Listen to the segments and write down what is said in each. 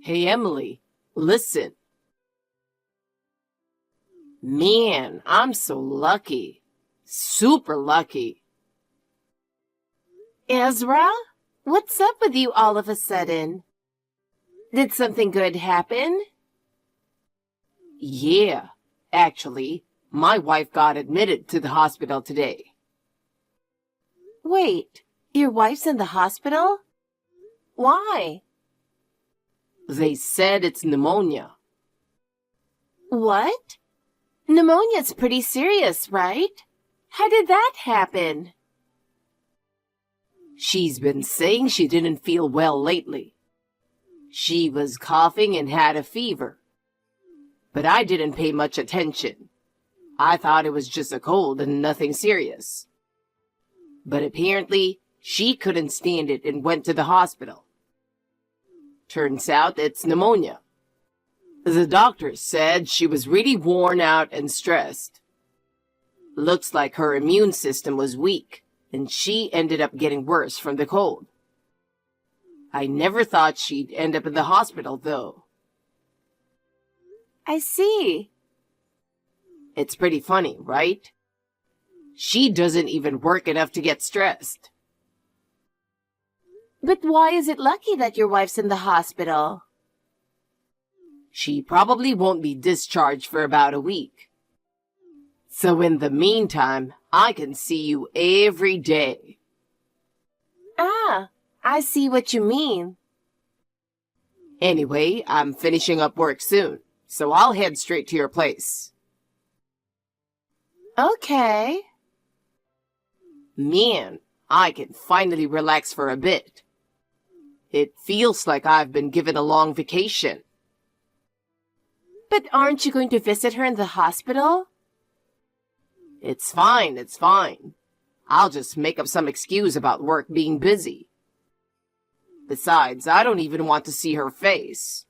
Hey, Emily, listen. Man, I'm so lucky. Super lucky. Ezra, what's up with you all of a sudden? Did something good happen? Yeah, actually, my wife got admitted to the hospital today. Wait, your wife's in the hospital? Why? They said it's pneumonia. What? Pneumonia's pretty serious, right? How did that happen? She's been saying she didn't feel well lately. She was coughing and had a fever. But I didn't pay much attention. I thought it was just a cold and nothing serious. But apparently, she couldn't stand it and went to the hospital. Turns out it's pneumonia. The doctor said she was really worn out and stressed. Looks like her immune system was weak, and she ended up getting worse from the cold. I never thought she'd end up in the hospital, though. I see. It's pretty funny, right? She doesn't even work enough to get stressed. But why is it lucky that your wife's in the hospital? She probably won't be discharged for about a week. So in the meantime, I can see you every day. Ah, I see what you mean. Anyway, I'm finishing up work soon, so I'll head straight to your place. Okay. Man, I can finally relax for a bit. It feels like I've been given a long vacation. But aren't you going to visit her in the hospital? It's fine, it's fine. I'll just make up some excuse about work being busy. Besides, I don't even want to see her face.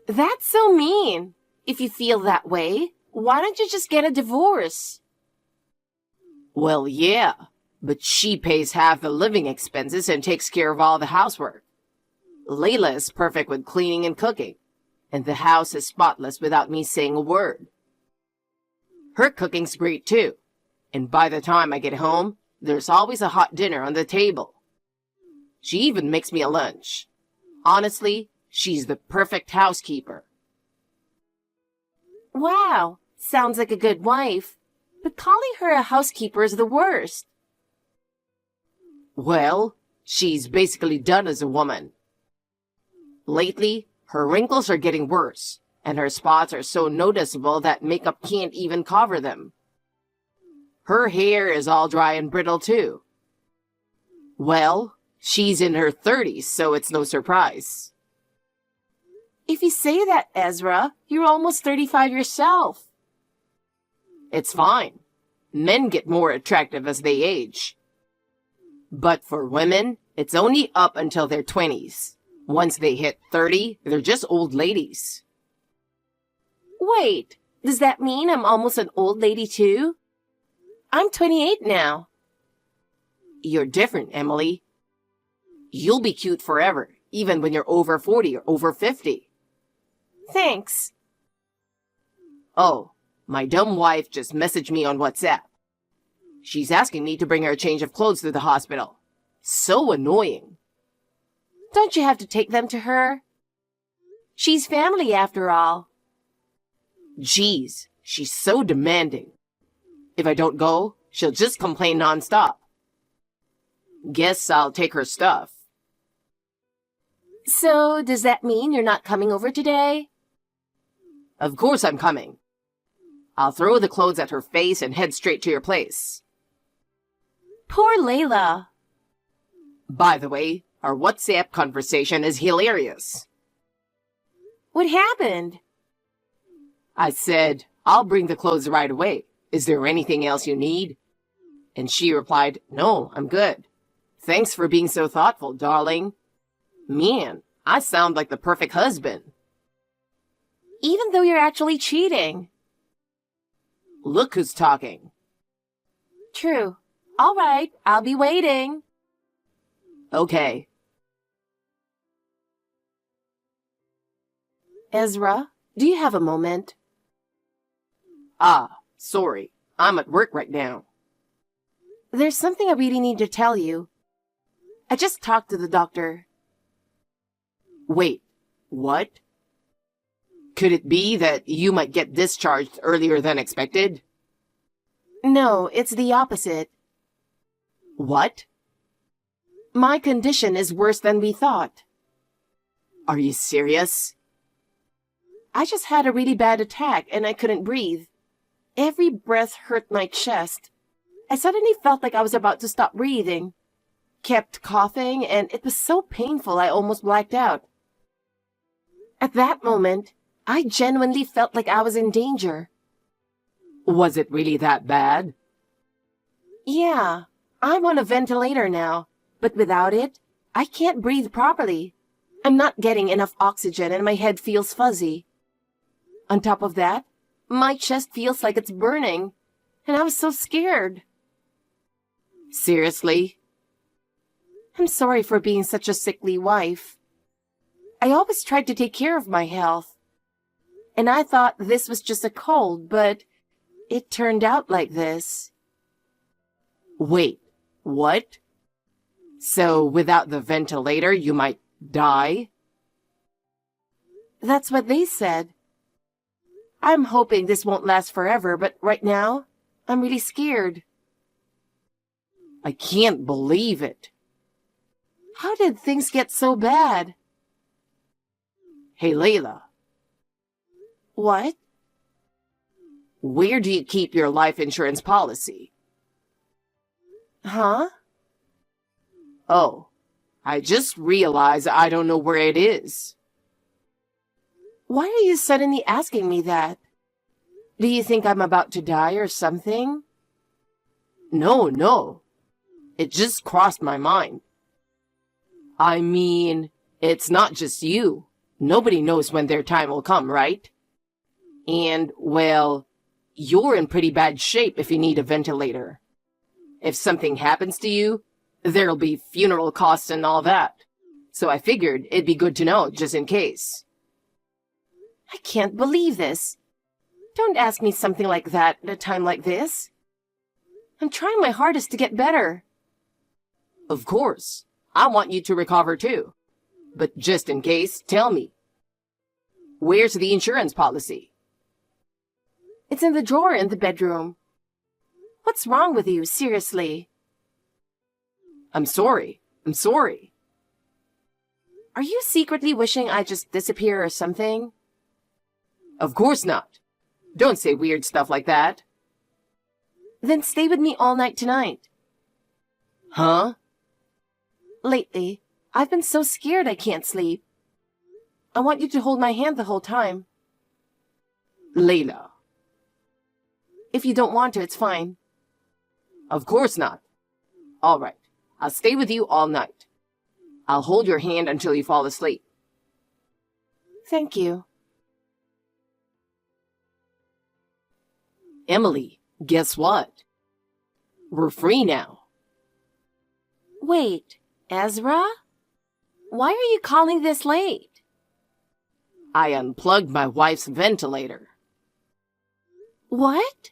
That's so mean. If you feel that way, why don't you just get a divorce? Well, yeah, but she pays half the living expenses and takes care of all the housework. Layla is perfect with cleaning and cooking, and the house is spotless without me saying a word. Her cooking's great too, and by the time I get home, there's always a hot dinner on the table. She even makes me a lunch. Honestly, she's the perfect housekeeper. Wow, sounds like a good wife. But calling her a housekeeper is the worst. Well, she's basically done as a woman. Lately, her wrinkles are getting worse, and her spots are so noticeable that makeup can't even cover them. Her hair is all dry and brittle too. Well, she's in her 30s, so it's no surprise. If you say that, Ezra, you're almost 35 yourself. It's fine. Men get more attractive as they age. But for women, it's only up until their 20s. Once they hit 30, they're just old ladies. Wait, does that mean I'm almost an old lady too? I'm 28 now. You're different, Emily. You'll be cute forever, even when you're over 40 or over 50. Thanks. Oh, my dumb wife just messaged me on WhatsApp. She's asking me to bring her a change of clothes to the hospital. So annoying. Don't you have to take them to her? She's family after all. Geez, she's so demanding. If I don't go, she'll just complain nonstop. Guess I'll take her stuff. So, does that mean you're not coming over today? Of course I'm coming. I'll throw the clothes at her face and head straight to your place. Poor Layla. By the way, our WhatsApp conversation is hilarious. What happened? I said, I'll bring the clothes right away. Is there anything else you need? And she replied, no, I'm good. Thanks for being so thoughtful, darling. Man, I sound like the perfect husband. Even though you're actually cheating. Look who's talking. True. All right, I'll be waiting. Okay. Ezra, do you have a moment? Ah, sorry. I'm at work right now. There's something I really need to tell you. I just talked to the doctor. Wait, what? Could it be that you might get discharged earlier than expected? No, it's the opposite. What? My condition is worse than we thought. Are you serious? I just had a really bad attack and I couldn't breathe. Every breath hurt my chest. I suddenly felt like I was about to stop breathing. Kept coughing and it was so painful I almost blacked out. At that moment, I genuinely felt like I was in danger. Was it really that bad? Yeah, I'm on a ventilator now, but without it, I can't breathe properly. I'm not getting enough oxygen and my head feels fuzzy. On top of that, my chest feels like it's burning, and I was so scared. Seriously? I'm sorry for being such a sickly wife. I always tried to take care of my health, and I thought this was just a cold, but it turned out like this. Wait, what? So without the ventilator, you might die? That's what they said. I'm hoping this won't last forever, but right now, I'm really scared. I can't believe it. How did things get so bad? Hey, Layla, What? where do you keep your life insurance policy? Huh? Oh, I just realized I don't know where it is. Why are you suddenly asking me that? Do you think I'm about to die or something? No. It just crossed my mind. I mean, it's not just you. Nobody knows when their time will come, right? And, well, you're in pretty bad shape if you need a ventilator. If something happens to you, there'll be funeral costs and all that. So I figured it'd be good to know, just in case. I can't believe this. Don't ask me something like that at a time like this. I'm trying my hardest to get better. Of course. I want you to recover too. But just in case, tell me. Where's the insurance policy? It's in the drawer in the bedroom. What's wrong with you, seriously? I'm sorry. Are you secretly wishing I just disappear or something? Of course not. Don't say weird stuff like that. Then stay with me all night tonight. Huh? Lately, I've been so scared I can't sleep. I want you to hold my hand the whole time. Layla. If you don't want to, it's fine. Of course not. All right. I'll stay with you all night. I'll hold your hand until you fall asleep. Thank you. Emily, guess what? We're free now. Wait, Ezra? Why are you calling this late? I unplugged my wife's ventilator. What?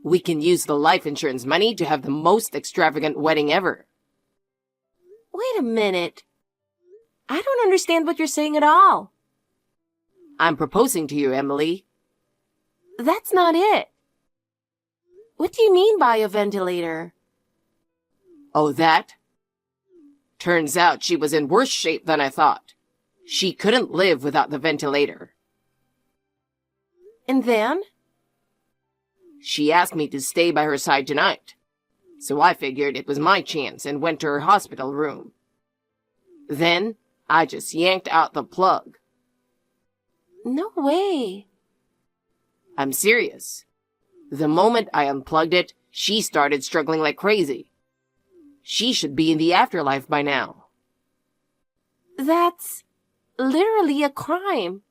We can use the life insurance money to have the most extravagant wedding ever. Wait a minute. I don't understand what you're saying at all. I'm proposing to you, Emily. That's not it. What do you mean by a ventilator? Oh, that? Turns out she was in worse shape than I thought. She couldn't live without the ventilator. And then? She asked me to stay by her side tonight. So I figured it was my chance and went to her hospital room. Then I just yanked out the plug. No way. I'm serious. The moment I unplugged it, she started struggling like crazy. She should be in the afterlife by now. That's literally a crime.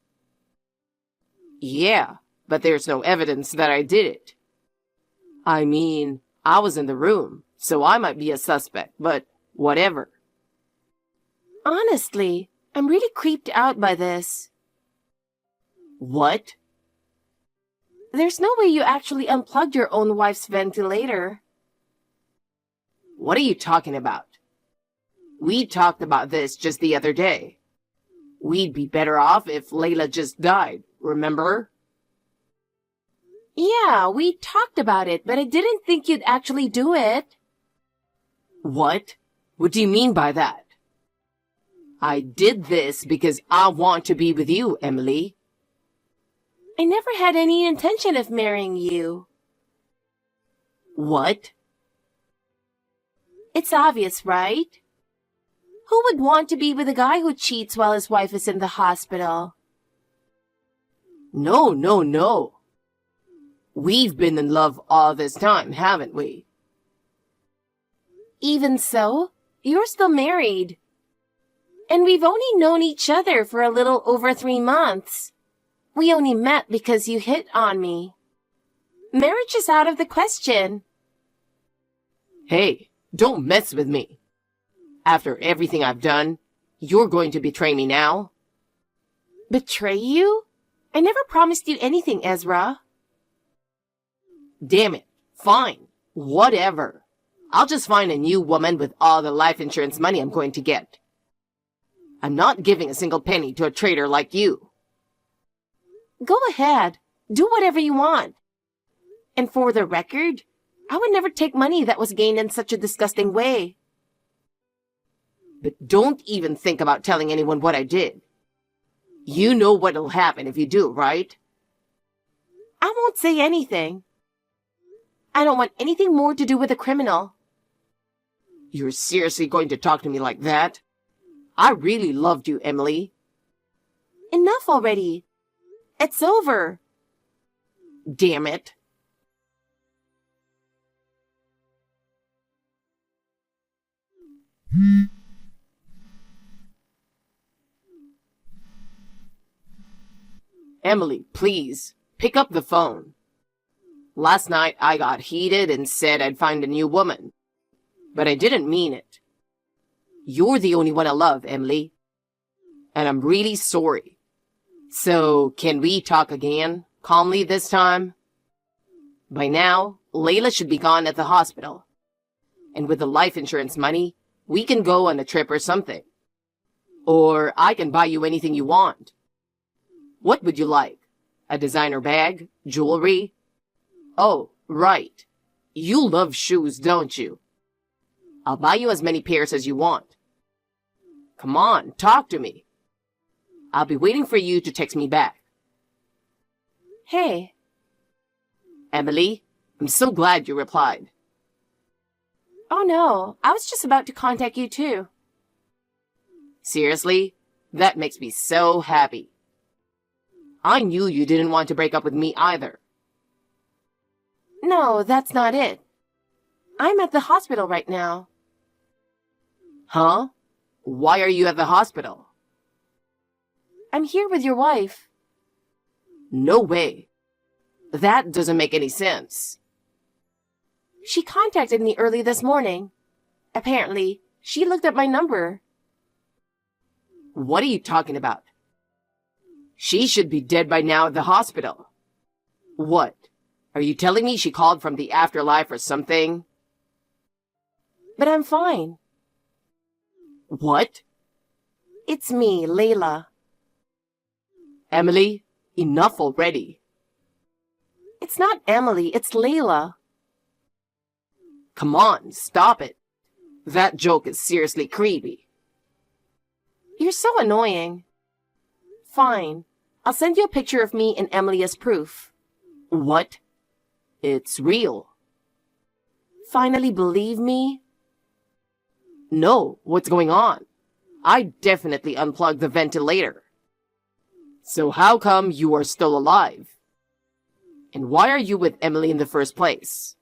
Yeah, but there's no evidence that I did it. I mean, I was in the room, so I might be a suspect, but whatever. Honestly, I'm really creeped out by this. What? There's no way you actually unplugged your own wife's ventilator. What are you talking about? We talked about this just the other day. We'd be better off if Layla just died, remember? Yeah, we talked about it, but I didn't think you'd actually do it. What? What do you mean by that? I did this because I want to be with you, Emily. I never had any intention of marrying you. What? It's obvious, right? Who would want to be with a guy who cheats while his wife is in the hospital? No, no, no. We've been in love all this time, haven't we? Even so, you're still married. And we've only known each other for a little over 3 months. We only met because you hit on me. Marriage is out of the question. Hey, don't mess with me. After everything I've done, you're going to betray me now? Betray you? I never promised you anything, Ezra. Damn it. Fine. Whatever. I'll just find a new woman with all the life insurance money I'm going to get. I'm not giving a single penny to a traitor like you. Go ahead. Do whatever you want. And for the record, I would never take money that was gained in such a disgusting way. But don't even think about telling anyone what I did. You know what'll happen if you do, right? I won't say anything. I don't want anything more to do with a criminal. You're seriously going to talk to me like that? I really loved you, Emily. Enough already. It's over. Damn it. Emily, please, pick up the phone. Last night I got heated and said I'd find a new woman. But I didn't mean it. You're the only one I love, Emily. And I'm really sorry. So, can we talk again, calmly this time? By now, Layla should be gone at the hospital. And with the life insurance money, we can go on a trip or something. Or I can buy you anything you want. What would you like? A designer bag? Jewelry? Oh, right. You love shoes, don't you? I'll buy you as many pairs as you want. Come on, talk to me. I'll be waiting for you to text me back. Hey. Emily, I'm so glad you replied. Oh no, I was just about to contact you too. Seriously? That makes me so happy. I knew you didn't want to break up with me either. No, that's not it. I'm at the hospital right now. Huh? Why are you at the hospital? I'm here with your wife. No way. That doesn't make any sense. She contacted me early this morning. Apparently, she looked up my number. What are you talking about? She should be dead by now at the hospital. What? Are you telling me she called from the afterlife or something? But I'm fine. What? It's me, Layla. Emily, enough already. It's not Emily, it's Layla. Come on, stop it. That joke is seriously creepy. You're so annoying. Fine. I'll send you a picture of me and Emily as proof. What? It's real. Finally believe me? No, what's going on? I definitely unplugged the ventilator. So how come you are still alive? And why are you with Emily in the first place?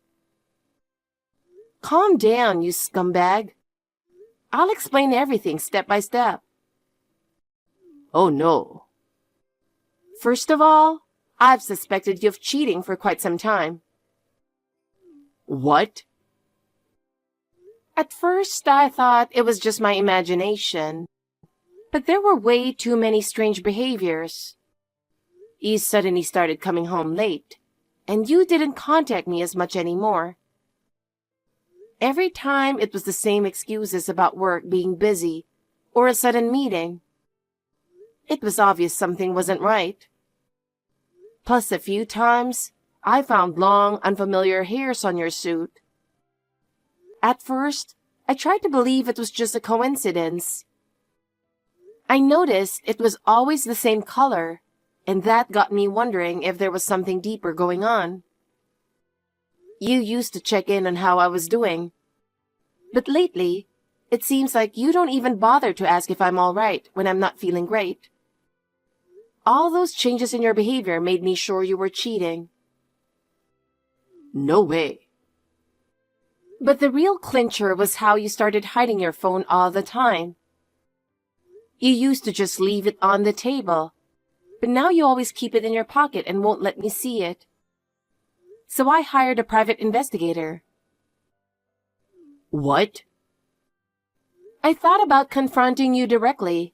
Calm down, you scumbag. I'll explain everything step by step. Oh no. First of all, I've suspected you of cheating for quite some time. What? At first, I thought it was just my imagination. But there were way too many strange behaviors. You suddenly started coming home late, and you didn't contact me as much anymore. Every time it was the same excuses about work being busy or a sudden meeting. It was obvious something wasn't right. Plus, a few times, I found long, unfamiliar hairs on your suit. At first, I tried to believe it was just a coincidence. I noticed it was always the same color, and that got me wondering if there was something deeper going on. You used to check in on how I was doing, but lately, it seems like you don't even bother to ask if I'm all right when I'm not feeling great. All those changes in your behavior made me sure you were cheating. No way. But the real clincher was how you started hiding your phone all the time. You used to just leave it on the table, but now you always keep it in your pocket and won't let me see it. So I hired a private investigator. What? I thought about confronting you directly,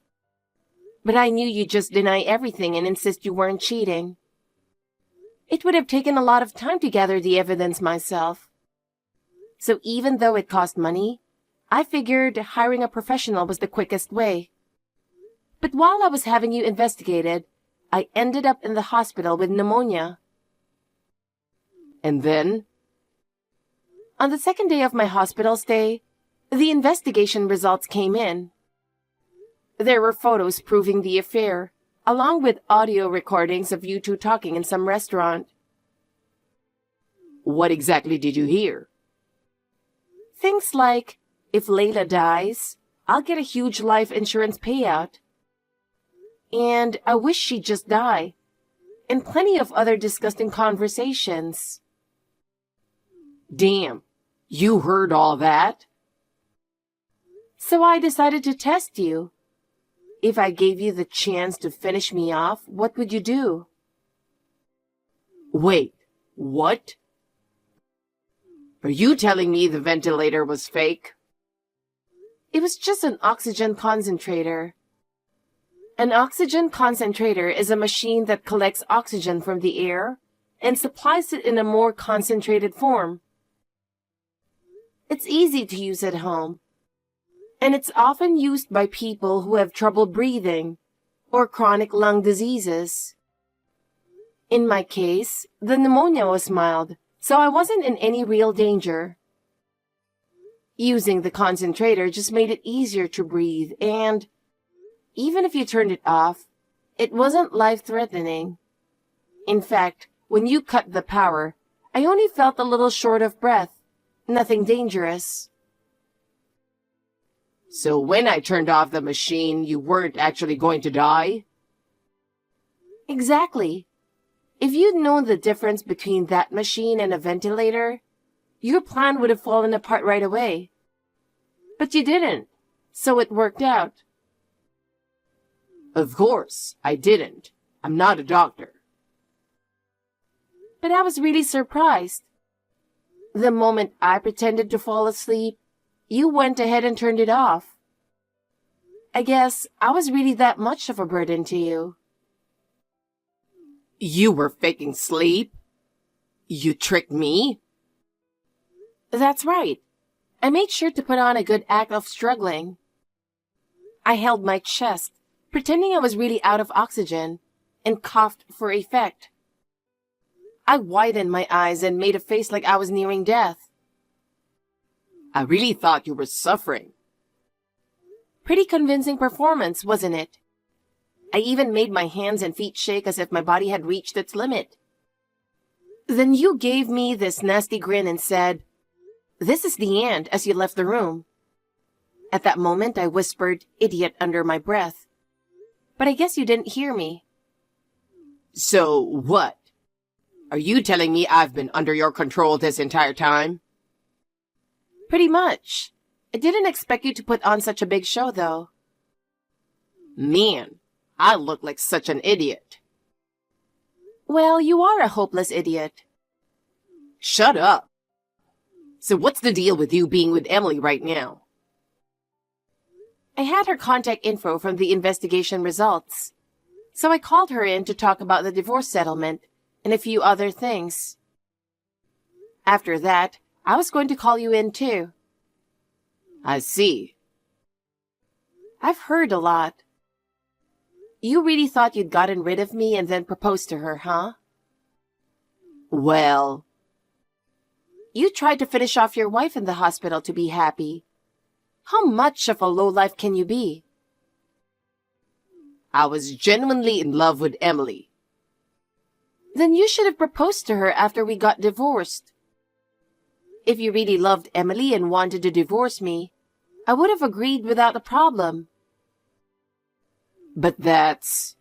but I knew you'd just deny everything and insist you weren't cheating. It would have taken a lot of time to gather the evidence myself. So even though it cost money, I figured hiring a professional was the quickest way. But while I was having you investigated, I ended up in the hospital with pneumonia. And then? On the second day of my hospital stay, the investigation results came in. There were photos proving the affair, along with audio recordings of you two talking in some restaurant. What exactly did you hear? Things like, if Layla dies, I'll get a huge life insurance payout. And I wish she'd just die. And plenty of other disgusting conversations. Damn, you heard all that? So I decided to test you. If I gave you the chance to finish me off, what would you do? Wait, what? Are you telling me the ventilator was fake? It was just an oxygen concentrator. An oxygen concentrator is a machine that collects oxygen from the air and supplies it in a more concentrated form. It's easy to use at home, and it's often used by people who have trouble breathing or chronic lung diseases. In my case, the pneumonia was mild, so I wasn't in any real danger. Using the concentrator just made it easier to breathe, and even if you turned it off, it wasn't life-threatening. In fact, when you cut the power, I only felt a little short of breath. Nothing dangerous. So when I turned off the machine, you weren't actually going to die? Exactly. If you'd known the difference between that machine and a ventilator, your plan would have fallen apart right away. But you didn't, so it worked out. Of course, I didn't. I'm not a doctor. But I was really surprised. The moment I pretended to fall asleep, you went ahead and turned it off. I guess I was really that much of a burden to you. You were faking sleep? You tricked me? That's right. I made sure to put on a good act of struggling. I held my chest, pretending I was really out of oxygen, and coughed for effect. I widened my eyes and made a face like I was nearing death. I really thought you were suffering. Pretty convincing performance, wasn't it? I even made my hands and feet shake as if my body had reached its limit. Then you gave me this nasty grin and said, "This is the end," as you left the room. At that moment, I whispered, "Idiot," under my breath. But I guess you didn't hear me. So what? Are you telling me I've been under your control this entire time? Pretty much. I didn't expect you to put on such a big show, though. Man, I look like such an idiot. Well, you are a hopeless idiot. Shut up. So what's the deal with you being with Emily right now? I had her contact info from the investigation results. So I called her in to talk about the divorce settlement and a few other things. After that, I was going to call you in too. I see. I've heard a lot. You really thought you'd gotten rid of me and then proposed to her, huh? Well, you tried to finish off your wife in the hospital to be happy. How much of a lowlife can you be? I was genuinely in love with Emily. Then you should have proposed to her after we got divorced. If you really loved Emily and wanted to divorce me, I would have agreed without a problem. But that's...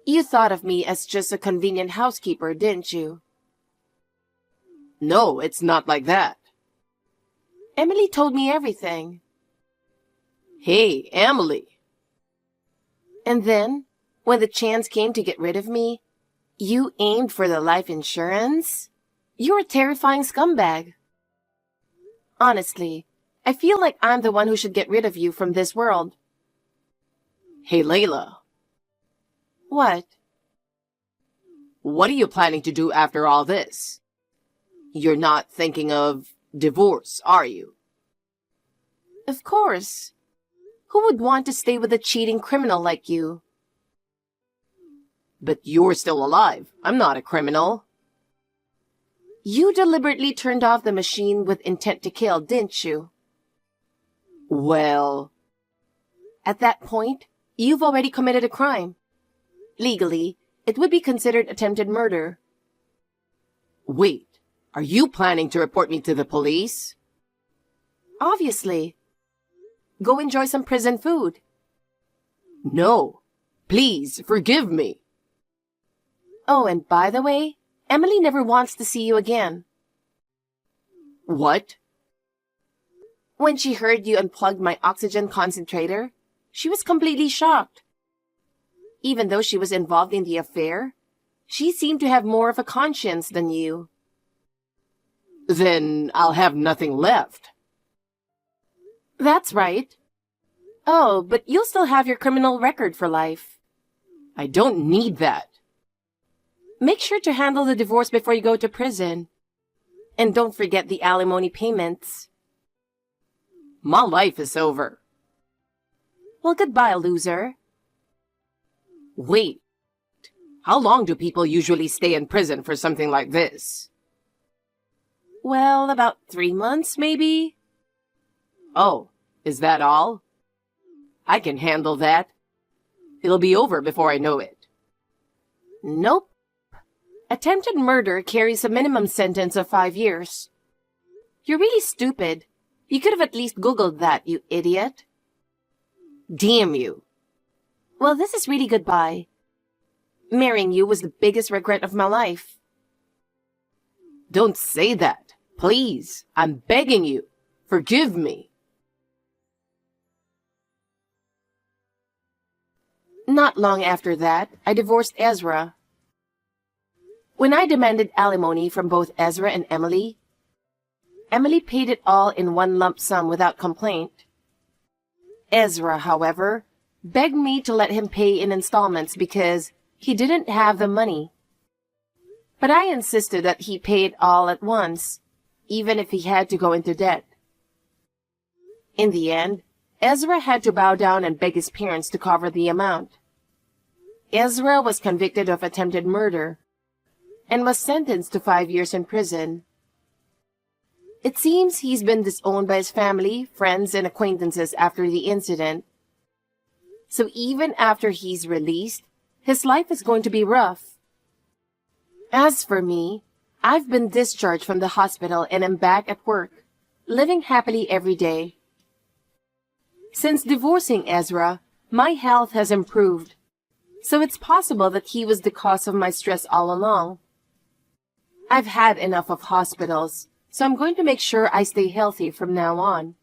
You thought of me as just a convenient housekeeper, didn't you? No, it's not like that. Emily told me everything. Hey, Emily. And then, when the chance came to get rid of me, you aimed for the life insurance? You're a terrifying scumbag. Honestly, I feel like I'm the one who should get rid of you from this world. Hey, Layla. What? What are you planning to do after all this? You're not thinking of divorce, are you? Of course. Who would want to stay with a cheating criminal like you? But you're still alive. I'm not a criminal. You deliberately turned off the machine with intent to kill, didn't you? Well... At that point, you've already committed a crime. Legally, it would be considered attempted murder. Wait, are you planning to report me to the police? Obviously. Go enjoy some prison food. No, please forgive me. Oh, and by the way, Emily never wants to see you again. What? When she heard you unplugged my oxygen concentrator, she was completely shocked. Even though she was involved in the affair, she seemed to have more of a conscience than you. Then I'll have nothing left. That's right. Oh, but you'll still have your criminal record for life. I don't need that. Make sure to handle the divorce before you go to prison. And don't forget the alimony payments. My life is over. Well, goodbye, loser. Wait. How long do people usually stay in prison for something like this? Well, about 3 months, maybe. Oh, is that all? I can handle that. It'll be over before I know it. Nope. Attempted murder carries a minimum sentence of 5 years. You're really stupid. You could have at least Googled that, you idiot. Damn you. Well, this is really goodbye. Marrying you was the biggest regret of my life. Don't say that. Please, I'm begging you. Forgive me. Not long after that, I divorced Ezra. When I demanded alimony from both Ezra and Emily, Emily paid it all in one lump sum without complaint. Ezra, however, begged me to let him pay in installments because he didn't have the money. But I insisted that he pay it all at once, even if he had to go into debt. In the end, Ezra had to bow down and beg his parents to cover the amount. Ezra was convicted of attempted murder and was sentenced to 5 years in prison. It seems he's been disowned by his family, friends, and acquaintances after the incident. So even after he's released, his life is going to be rough. As for me, I've been discharged from the hospital and am back at work, living happily every day. Since divorcing Ezra, my health has improved, so it's possible that he was the cause of my stress all along. I've had enough of hospitals, so I'm going to make sure I stay healthy from now on.